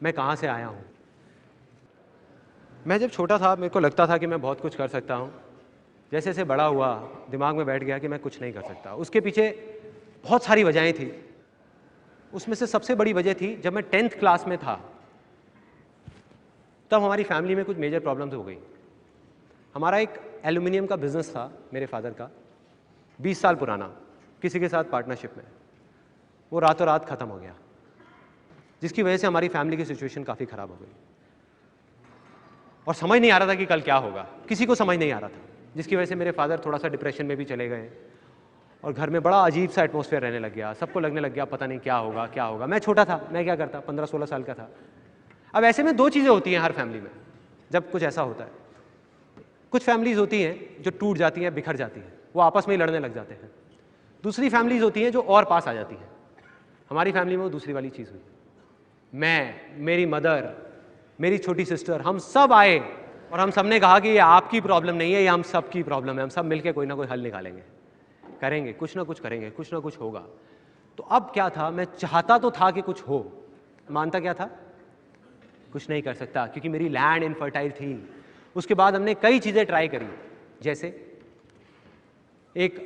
मैं कहाँ से आया हूँ। मैं जब छोटा था मेरे को लगता था कि मैं बहुत कुछ कर सकता हूँ। जैसे जैसे बड़ा हुआ दिमाग में बैठ गया कि मैं कुछ नहीं कर सकता। उसके पीछे बहुत सारी वजहें थी। उसमें से सबसे बड़ी वजह थी जब मैं 10th क्लास में था, तब हमारी फैमिली में कुछ मेजर प्रॉब्लम्स हो गई। हमारा एक एल्यूमिनियम का बिजनेस था मेरे फादर का, 20 साल पुराना, किसी के साथ पार्टनरशिप में। वो रातों रात ख़त्म हो गया, जिसकी वजह से हमारी फैमिली की सिचुएशन काफ़ी ख़राब हो गई और समझ नहीं आ रहा था कि कल क्या होगा। किसी को समझ नहीं आ रहा था, जिसकी वजह से मेरे फादर थोड़ा सा डिप्रेशन में भी चले गए और घर में बड़ा अजीब सा एटमॉस्फेयर रहने लग गया। सबको लगने लग गया पता नहीं क्या होगा क्या होगा। मैं छोटा था, मैं क्या करता, 15-16 साल का था। अब ऐसे में दो चीज़ें होती हैं हर फैमिली में जब कुछ ऐसा होता है। कुछ फैमिलीज होती हैं जो टूट जाती हैं, बिखर जाती हैं, वो आपस में ही लड़ने लग जाते हैं। दूसरी फैमिलीज होती हैं जो और पास आ जाती हैं। हमारी फैमिली में वो दूसरी वाली चीज़ हुई। मैं, मेरी मदर, मेरी छोटी सिस्टर, हम सब आए और हम सब ने कहा कि ये आपकी प्रॉब्लम नहीं है, ये हम सब की प्रॉब्लम है। हम सब मिलकर कोई ना कोई हल निकालेंगे, करेंगे, कुछ ना कुछ करेंगे, कुछ ना कुछ होगा। तो अब क्या था, मैं चाहता तो था कि कुछ हो, मानता क्या था, कुछ नहीं कर सकता क्योंकि मेरी लैंड इनफर्टाइल थी। उसके बाद हमने कई चीज़ें ट्राई करी, जैसे एक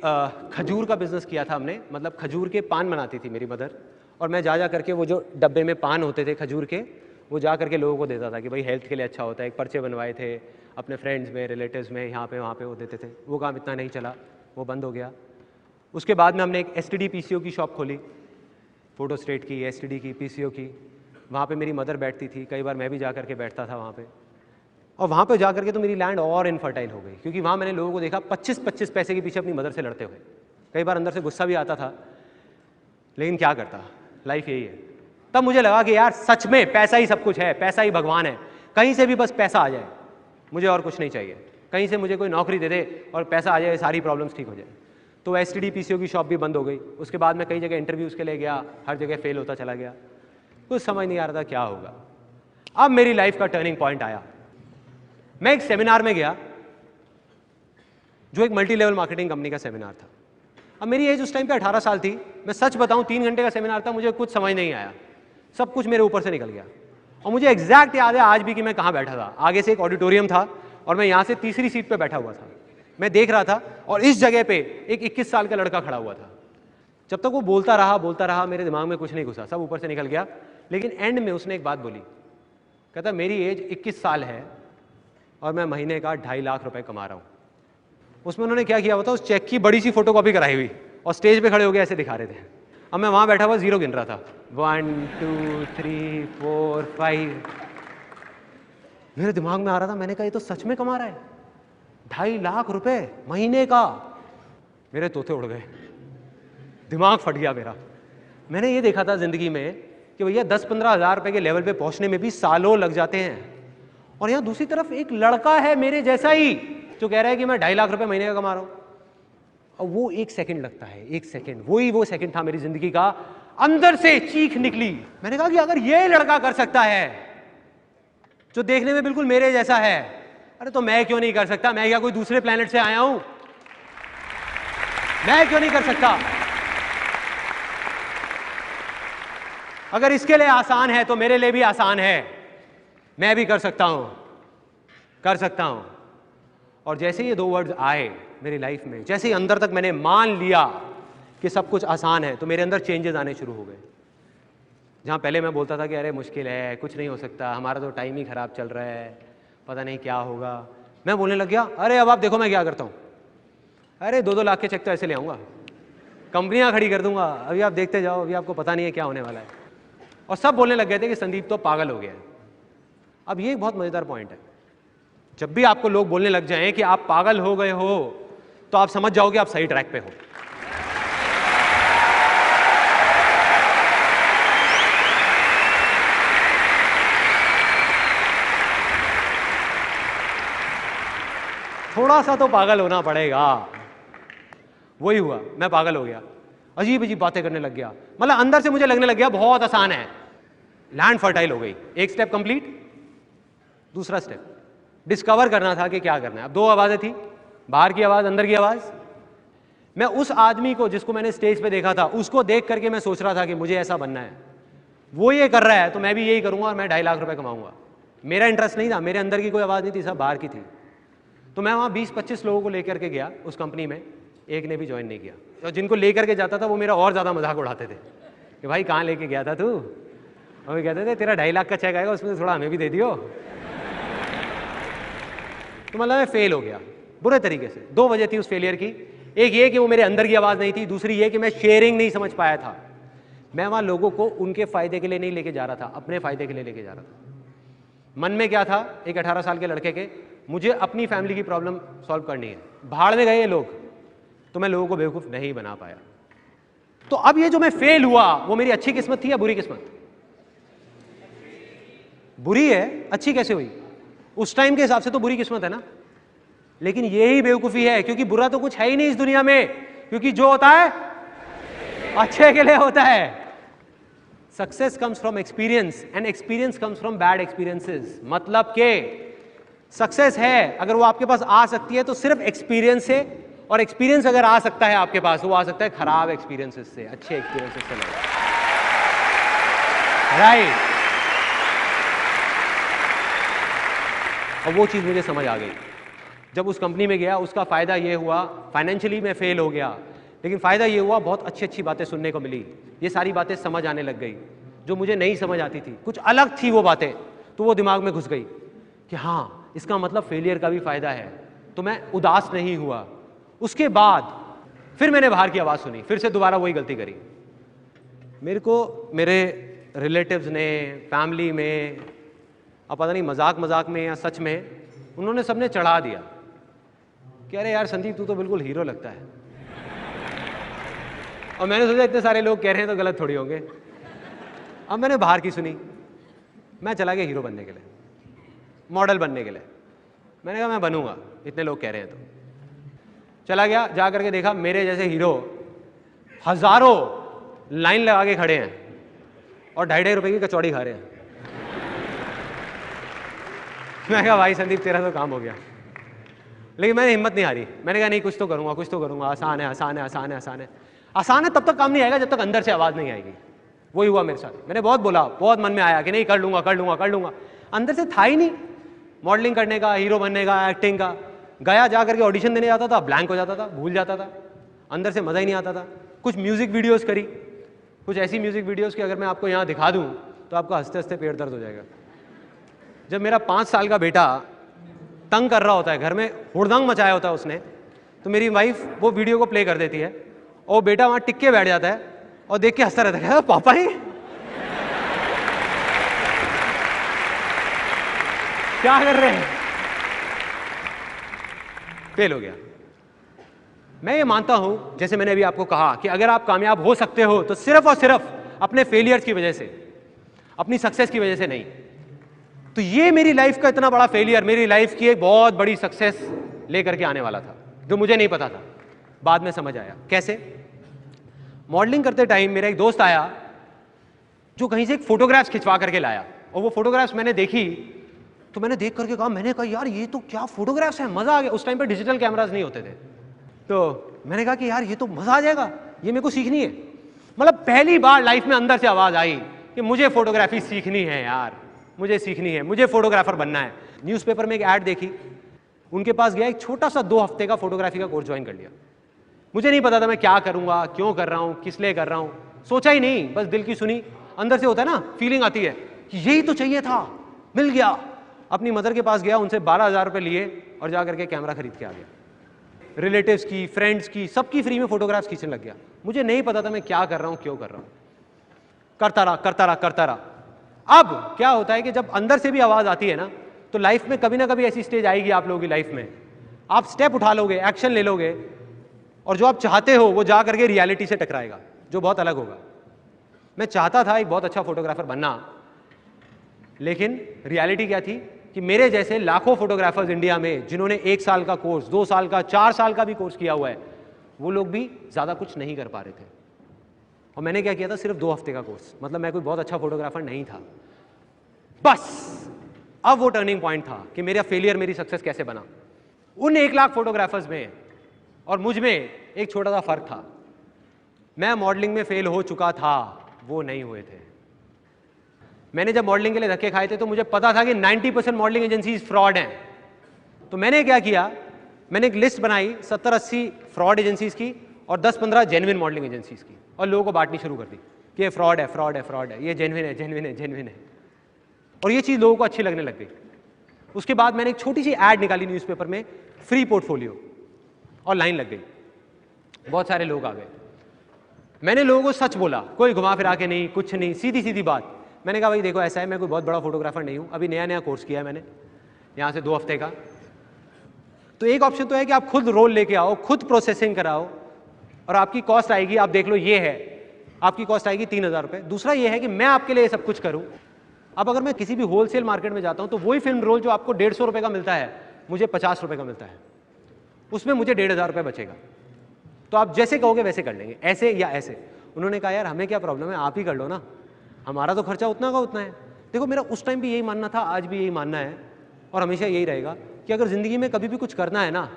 खजूर का बिजनेस किया था हमने। मतलब खजूर के पान बनाती थी मेरी मदर, और मैं जा जा करके वो जो डब्बे में पान होते थे खजूर के, वो जा करके लोगों को देता था कि भाई हेल्थ के लिए अच्छा होता है। एक पर्चे बनवाए थे अपने फ्रेंड्स में, रिलेटिव्स में, यहाँ पे वहाँ पे वो देते थे। वो काम इतना नहीं चला, वो बंद हो गया। उसके बाद में हमने एक STD PCO की शॉप खोली, फोटो स्टेट की, STD की, PCO की। वहाँ पे मेरी मदर बैठती थी, कई बार मैं भी जा करके बैठता था वहाँ पे। और वहाँ पे जा करके तो मेरी लैंड और इनफर्टाइल हो गई, क्योंकि वहाँ मैंने लोगों को देखा 25-25 पैसे के पीछे अपनी मदर से लड़ते हुए। कई बार अंदर से गुस्सा भी आता था, लेकिन क्या करता, लाइफ यही है। तब मुझे लगा कि यार सच में पैसा ही सब कुछ है, पैसा ही भगवान है। कहीं से भी बस पैसा आ जाए, मुझे और कुछ नहीं चाहिए। कहीं से मुझे कोई नौकरी दे दे और पैसा आ जाए, सारी प्रॉब्लम्स ठीक हो जाए। तो STD PCO की शॉप भी बंद हो गई। उसके बाद मैं कई जगह इंटरव्यूज़ के लिए गया, हर जगह फेल होता चला गया, कुछ समझ नहीं आ रहा था क्या होगा। अब मेरी लाइफ का टर्निंग पॉइंट आया। मैं एक सेमिनार में गया जो एक मल्टी लेवल मार्केटिंग कंपनी का सेमिनार था। अब मेरी एज उस टाइम पे 18 साल थी। मैं सच बताऊं, 3 घंटे का सेमिनार था, मुझे कुछ समझ नहीं आया, सब कुछ मेरे ऊपर से निकल गया। और मुझे एग्जैक्ट याद है आज भी कि मैं कहाँ बैठा था। आगे से एक ऑडिटोरियम था और मैं यहाँ से तीसरी सीट पे बैठा हुआ था। मैं देख रहा था और इस जगह पे एक 21 साल का लड़का खड़ा हुआ था। जब तक वो बोलता रहा, मेरे दिमाग में कुछ नहीं घुसा, सब ऊपर से निकल गया। लेकिन एंड में उसने एक बात बोली, कहता मेरी एज 21 साल है और मैं महीने का 2.5 लाख रुपए कमा रहा हूँ। उसमें उन्होंने क्या किया होता, उस चेक की बड़ी सी फोटोकॉपी कराई हुई और स्टेज पे खड़े हो गए ऐसे दिखा रहे थे। अब मैं वहाँ बैठा हुआ जीरो गिन रहा था, 1 2 3 4 5। मेरे दिमाग में आ रहा था, मैंने कहा ये तो सच में कमा रहा है 2.5 लाख रुपए महीने का। मेरे तोते उड़ गए, दिमाग फट गया मेरा। मैंने ये देखा था जिंदगी में कि भैया 10-15 हज़ार रुपए के लेवल पे पहुंचने में भी सालों लग जाते हैं, और यहाँ दूसरी तरफ एक लड़का है मेरे जैसा ही जो कह रहा है कि मैं 2.5 लाख रुपए महीने का कमा रहा हूं। और वो 1 सेकंड लगता है, 1 सेकंड, वो सेकंड था मेरी जिंदगी का। अंदर से चीख निकली। मैंने कहा कि अगर ये लड़का कर सकता है जो देखने में बिल्कुल मेरे जैसा है, अरे तो मैं क्यों नहीं कर सकता? मैं क्या कोई दूसरे प्लेनेट से आया हूं? मैं क्यों नहीं कर सकता? अगर इसके लिए आसान है तो मेरे लिए भी आसान है। मैं भी कर सकता हूं, कर सकता हूं। और जैसे ये 2 वर्ड्स आए मेरी लाइफ में, जैसे ही अंदर तक मैंने मान लिया कि सब कुछ आसान है, तो मेरे अंदर चेंजेस आने शुरू हो गए। जहां पहले मैं बोलता था कि अरे मुश्किल है, कुछ नहीं हो सकता, हमारा तो टाइम ही खराब चल रहा है, पता नहीं क्या होगा, मैं बोलने लग गया अरे अब आप देखो मैं क्या करता हूं। अरे 2-2 लाख के चेक तो ऐसे ले आऊंगा, कंपनियां खड़ी कर दूंगा, अभी आप देखते जाओ, अभी आपको पता नहीं है क्या होने वाला है। और सब बोलने लग गए थे कि संदीप तो पागल हो गया है। अब ये एक बहुत मजेदार पॉइंट है, जब भी आपको लोग बोलने लग जाएं कि आप पागल हो गए हो, तो आप समझ जाओ कि आप सही ट्रैक पे हो। थोड़ा सा तो पागल होना पड़ेगा। वही हुआ, मैं पागल हो गया, अजीब अजीब बातें करने लग गया। मतलब अंदर से मुझे लगने लग गया बहुत आसान है। लैंड फर्टाइल हो गई, एक स्टेप कंप्लीट। दूसरा स्टेप डिस्कवर करना था कि क्या करना है। अब 2 आवाजें थी, बाहर की आवाज, अंदर की आवाज। मैं उस आदमी को जिसको मैंने स्टेज पे देखा था, उसको देख करके मैं सोच रहा था कि मुझे ऐसा बनना है। वो ये कर रहा है तो मैं भी यही करूंगा और मैं 2.5 लाख रुपए कमाऊंगा। मेरा इंटरेस्ट नहीं था, मेरे अंदर की कोई आवाज़ नहीं थी, सब बाहर की थी। तो मैं वहाँ 20-25 लोगों को लेकर के गया उस कंपनी में, एक ने भी ज्वाइन नहीं किया। और जिनको लेकर के जाता था वो मेरा और ज़्यादा मजाक उड़ाते थे कि भाई कहाँ लेके गया था तू, और वो कहते थे तेरा 2.5 लाख का चेक आएगा उसमें से थोड़ा हमें भी दे दियो। तो मतलब मैं फेल हो गया बुरे तरीके से। 2 वजह थी उस फेलियर की, एक ये कि वो मेरे अंदर की आवाज़ नहीं थी, दूसरी ये कि मैं शेयरिंग नहीं समझ पाया था। मैं वहाँ लोगों को उनके फ़ायदे के लिए नहीं लेके जा रहा था, अपने फ़ायदे के लिए लेके जा रहा था। मन में क्या था एक 18 साल के लड़के के, मुझे अपनी फैमिली की प्रॉब्लम सॉल्व करनी है। भाड़ में गए ये लोग, तो मैं लोगों को बेवकूफ़ नहीं बना पाया। तो अब ये जो मैं फेल हुआ वो मेरी अच्छी किस्मत थी या बुरी किस्मत? बुरी है, अच्छी कैसे हुई? उस टाइम के हिसाब से तो बुरी किस्मत है ना। लेकिन यही बेवकूफ़ी है, क्योंकि बुरा तो कुछ है ही नहीं इस दुनिया में, क्योंकि जो होता है अच्छे के लिए होता है। Success comes from experience and experience comes from bad experiences. मतलब के सक्सेस है अगर वो आपके पास आ सकती है तो सिर्फ एक्सपीरियंस से, और एक्सपीरियंस अगर आ सकता है आपके पास वो आ सकता है खराब एक्सपीरियंसेस से, अच्छे एक्सपीरियंसेस से नहीं। राइट। और वो चीज़ मुझे समझ आ गई जब उस कंपनी में गया। उसका फ़ायदा ये हुआ, फाइनेंशियली मैं फेल हो गया, लेकिन फ़ायदा ये हुआ बहुत अच्छी अच्छी बातें सुनने को मिली। ये सारी बातें समझ आने लग गई जो मुझे नहीं समझ आती थी, कुछ अलग थी वो बातें, तो वो दिमाग में घुस गई कि हाँ इसका मतलब फेलियर का भी फ़ायदा है। तो मैं उदास नहीं हुआ। उसके बाद फिर मैंने बाहर की आवाज़ सुनी, फिर से दोबारा वही गलती करी। मेरे को मेरे रिलेटिव्स ने, फैमिली में, अब पता नहीं मजाक मजाक में या सच में, उन्होंने सबने चढ़ा दिया कि अरे यार संदीप तू तो बिल्कुल हीरो लगता है। और मैंने सोचा इतने सारे लोग कह रहे हैं तो गलत थोड़ी होंगे। अब मैंने बाहर की सुनी, मैं चला गया हीरो बनने के लिए, मॉडल बनने के लिए। मैंने कहा मैं बनूंगा, इतने लोग कह रहे हैं तो। चला गया, जा करके देखा मेरे जैसे हीरो हजारों लाइन लगा के खड़े हैं और 2.5 रुपए की कचौड़ी खा रहे हैं। मैं कहा भाई संदीप तेरा तो काम हो गया। लेकिन मैंने हिम्मत नहीं हारी, मैंने कहा नहीं कुछ तो करूंगा, कुछ तो करूंगा, आसान है आसान है आसान है आसान है। आसान है तब तक काम नहीं आएगा जब तक अंदर से आवाज़ नहीं आएगी। वही हुआ मेरे साथ। मैंने बहुत बोला, बहुत मन में आया कि नहीं कर लूंगा कर लूंगा कर लूंगा, अंदर से था ही नहीं मॉडलिंग करने का, हीरो बनने का, एक्टिंग का। गया जा करके ऑडिशन देने जाता था, ब्लैंक हो जाता था, भूल जाता था, अंदर से मज़ा ही नहीं आता था। कुछ म्यूज़िक वीडियोज़ करी, कुछ ऐसी म्यूज़िक वीडियोज़ की अगर मैं आपको यहाँ दिखा दूँ तो आपका हंसते हंसते पेट दर्द हो जाएगा। जब मेरा 5 साल का बेटा तंग कर रहा होता है घर में, हुड़दंग मचाया होता है उसने, तो मेरी वाइफ वो वीडियो को प्ले कर देती है और बेटा वहाँ टिक के बैठ जाता है और देख के हंसता रहता है, पापा ही क्या कर रहे हैं। फेल हो गया। मैं ये मानता हूं, जैसे मैंने अभी आपको कहा, कि अगर आप कामयाब हो सकते हो तो सिर्फ और सिर्फ अपने फेलियर्स की वजह से, अपनी सक्सेस की वजह से नहीं। तो ये मेरी लाइफ का इतना बड़ा फेलियर मेरी लाइफ की एक बहुत बड़ी सक्सेस लेकर के आने वाला था, जो मुझे नहीं पता था। बाद में समझ आया। कैसे? मॉडलिंग करते टाइम मेरा एक दोस्त आया जो कहीं से एक फोटोग्राफ्स खिंचवा करके लाया, और वो फोटोग्राफ्स मैंने देखी तो मैंने देख करके कहा, मैंने कहा यार ये तो क्या फोटोग्राफ्स हैं, मजा आ गया। उस टाइम पे डिजिटल कैमरास नहीं होते थे, तो मैंने कहा कि यार ये तो मजा आ जाएगा, ये मेरे को सीखनी है। मतलब पहली बार लाइफ में अंदर से आवाज आई कि मुझे फोटोग्राफी सीखनी है यार, मुझे सीखनी है, मुझे फोटोग्राफर बनना है। न्यूज़पेपर में एक ऐड देखी, उनके पास गया, एक छोटा सा 2 हफ्ते का फोटोग्राफी का कोर्स ज्वाइन कर लिया। मुझे नहीं पता था मैं क्या करूंगा, क्यों कर रहा हूं, किस लिए कर रहा हूं, सोचा ही नहीं, बस दिल की सुनी। अंदर से होता है ना, फीलिंग आती है कि यही तो चाहिए था, मिल गया। अपनी मदर के पास गया, उनसे 12,000 रुपये लिए और जा करके कैमरा खरीद के आ गया। रिलेटिव्स की, फ्रेंड्स की, सबकी फ्री में फोटोग्राफ्स खींचने लग गया। मुझे नहीं पता था मैं क्या कर रहा हूं, क्यों कर रहा हूं, करता रहा करता रहा करता रहा। अब क्या होता है कि जब अंदर से भी आवाज आती है ना, तो लाइफ में कभी ना कभी ऐसी स्टेज आएगी आप लोगों की लाइफ में, आप स्टेप उठा लोगे, एक्शन ले लोगे, और जो आप चाहते हो वो जा करके रियलिटी से टकराएगा, जो बहुत अलग होगा। मैं चाहता था एक बहुत अच्छा फोटोग्राफर बनना, लेकिन रियलिटी क्या थी कि मेरे जैसे लाखों फोटोग्राफर्स इंडिया में, जिन्होंने 1 साल का कोर्स, 2 साल का, 4 साल का भी कोर्स किया हुआ है, वो लोग भी ज़्यादा कुछ नहीं कर पा रहे थे। और मैंने क्या किया था, सिर्फ 2 हफ्ते का कोर्स। मतलब मैं कोई बहुत अच्छा फोटोग्राफर नहीं था। बस अब वो टर्निंग पॉइंट था कि मेरा फेलियर मेरी सक्सेस कैसे बना। उन 1 लाख फोटोग्राफर्स में और मुझ में एक छोटा सा फर्क था। मैं मॉडलिंग में फेल हो चुका था, वो नहीं हुए थे। मैंने जब मॉडलिंग के लिए धक्के खाए थे तो मुझे पता था कि 90% मॉडलिंग एजेंसीज फ्रॉड हैं। तो मैंने क्या किया, मैंने एक लिस्ट बनाई 70-80 फ्रॉड एजेंसीज की और 10-15 जेन्युइन मॉडलिंग एजेंसीज की, और लोगों को बांटनी शुरू कर दी कि ये फ्रॉड है, फ्रॉड है, फ्रॉड है, ये जेन्युइन है, जेन्युइन है, जेन्युइन है। और ये चीज़ लोगों को अच्छी लगने लग गई। उसके बाद मैंने एक छोटी सी ऐड निकाली न्यूज़पेपर में, फ्री पोर्टफोलियो, और लाइन लग गई, बहुत सारे लोग आ गए। मैंने लोगों को सच बोला, कोई घुमा फिरा के नहीं, कुछ नहीं, सीधी सीधी बात। मैंने कहा भाई देखो ऐसा है, मैं कोई बहुत बड़ा फोटोग्राफर नहीं हूँ, अभी नया नया कोर्स किया है मैंने यहाँ से 2 हफ्ते का। तो एक ऑप्शन तो है कि आप खुद रोल लेके आओ, खुद प्रोसेसिंग कराओ, और आपकी कॉस्ट आएगी, आप देख लो ये है, आपकी कॉस्ट आएगी 3,000 रुपये। दूसरा ये है कि मैं आपके लिए सब कुछ करूँ। अब अगर मैं किसी भी होलसेल मार्केट में जाता हूँ तो वही फिल्म रोल जो आपको 150 रुपये का मिलता है, मुझे 50 रुपये का मिलता है, उसमें मुझे 1,500 रुपये बचेगा। तो आप जैसे कहोगे वैसे कर लेंगे, ऐसे या ऐसे। उन्होंने कहा यार हमें क्या प्रॉब्लम है, आप ही कर लो ना, हमारा तो खर्चा उतना का उतना है। देखो मेरा उस टाइम भी यही मानना था, आज भी यही मानना है, और हमेशा यही रहेगा कि अगर ज़िंदगी में कभी भी कुछ करना है ना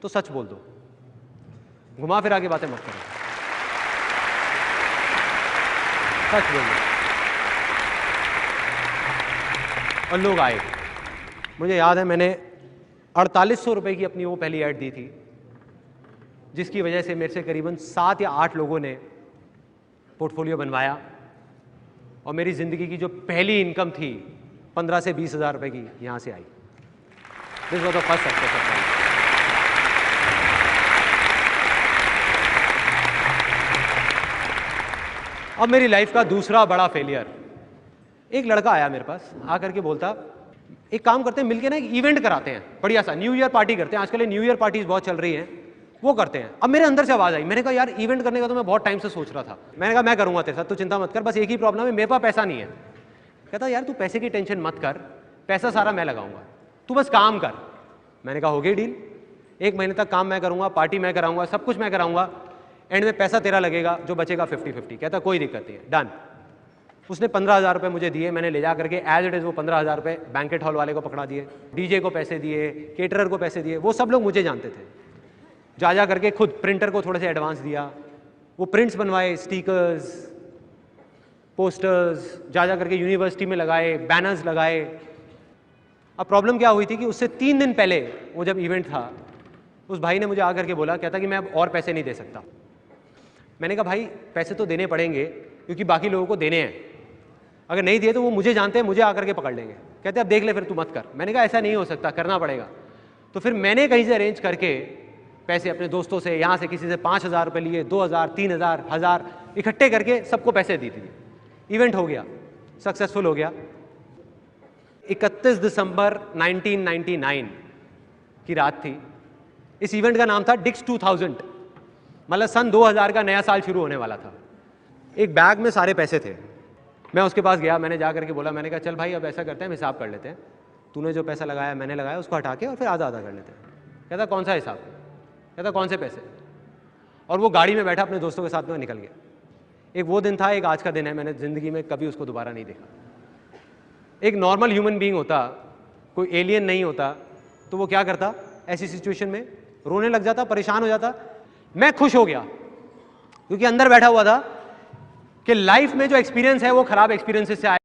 तो सच बोल दो, घुमा फिरा के बातें मत करो, सच बोल दो। और लोग आए। मुझे याद है मैंने 4800 रुपये की अपनी वो पहली ऐड दी थी, जिसकी वजह से मेरे से करीबन 7 या 8 लोगों ने पोर्टफोलियो बनवाया, और मेरी ज़िंदगी की जो पहली इनकम थी 15 से 20 हज़ार रुपये की यहाँ से आई। This was the first success of mine. अब मेरी लाइफ का दूसरा बड़ा फेलियर, एक लड़का आया मेरे पास, आकर के बोलता एक काम करते हैं मिलके ना, एक इवेंट कराते हैं बढ़िया सा, न्यू ईयर पार्टी करते हैं, आजकल न्यू ईयर पार्टीज बहुत चल रही हैं, वो करते हैं। अब मेरे अंदर से आवाज़ आई, मैंने कहा यार इवेंट करने का तो मैं बहुत टाइम से सोच रहा था। मैंने कहा मैं करूँगा तेरे साथ, तू चिंता मत कर, बस एक ही प्रॉब्लम है, मेरे पास पैसा नहीं है। कहता यार तू पैसे की टेंशन मत कर, पैसा सारा मैं लगाऊंगा, तू बस काम कर। मैंने कहा हो गई डील, 1 महीने तक काम मैं करूँगा, पार्टी मैं कराऊंगा, सब कुछ मैं कराऊंगा, एंड में पैसा तेरा लगेगा, जो बचेगा 50-50। कहता कोई दिक्कत नहीं है, डन। उसने 15,000 रुपये मुझे दिए, मैंने ले जा करके एज इट इज़ वो 15,000 रुपये बैंकेट हॉल वाले को पकड़ा दिए, डीजे को पैसे दिए, केटरर को पैसे दिए, वो सब लोग मुझे जानते थे। जा करके खुद प्रिंटर को थोड़े से एडवांस दिया, वो प्रिंट्स बनवाए, स्टिकर्स, पोस्टर्स, जा करके यूनिवर्सिटी में लगाए, बैनर्स लगाए। अब प्रॉब्लम क्या हुई थी कि उससे 3 दिन पहले वो जब इवेंट था, उस भाई ने मुझे आकर के बोला, कहता कि मैं अब और पैसे नहीं दे सकता। मैंने कहा भाई पैसे तो देने पड़ेंगे क्योंकि बाकी लोगों को देने हैं, अगर नहीं दिए तो वो मुझे जानते हैं, मुझे आकर के पकड़ लेंगे। कहते अब देख ले फिर तू मत कर। मैंने कहा ऐसा नहीं हो सकता, करना पड़ेगा। तो फिर मैंने कहीं से अरेंज करके पैसे अपने दोस्तों से, यहाँ से किसी से 5,000 रुपये लिए, 2,000, 3,000, 1,000 इकट्ठे करके सबको पैसे दी थी। इवेंट हो गया, सक्सेसफुल हो गया। 31 दिसंबर 1999 की रात थी। इस इवेंट का नाम था डिक्स 2000, मतलब सन 2000 का नया साल शुरू होने वाला था। एक बैग में सारे पैसे थे। मैं उसके पास गया, मैंने जा करके बोला, मैंने कहा चल भाई अब ऐसा करते हैं, हम हिसाब कर लेते हैं, तूने जो पैसा लगाया मैंने लगाया, उसको हटा के और फिर आधा आधा कर लेते हैं। कहता कौन सा हिसाब? कहता कौन से पैसे? और वो गाड़ी में बैठा अपने दोस्तों के साथ में निकल गया। एक वो दिन था, एक आज का दिन है, मैंने ज़िंदगी में कभी उसको दोबारा नहीं देखा। एक नॉर्मल ह्यूमन बीइंग होता, कोई एलियन नहीं होता, तो वो क्या करता ऐसी सिचुएशन में? रोने लग जाता, परेशान हो जाता। मैं खुश हो गया क्योंकि अंदर बैठा हुआ था कि लाइफ में जो एक्सपीरियंस है वो खराब एक्सपीरियंसेस से आया।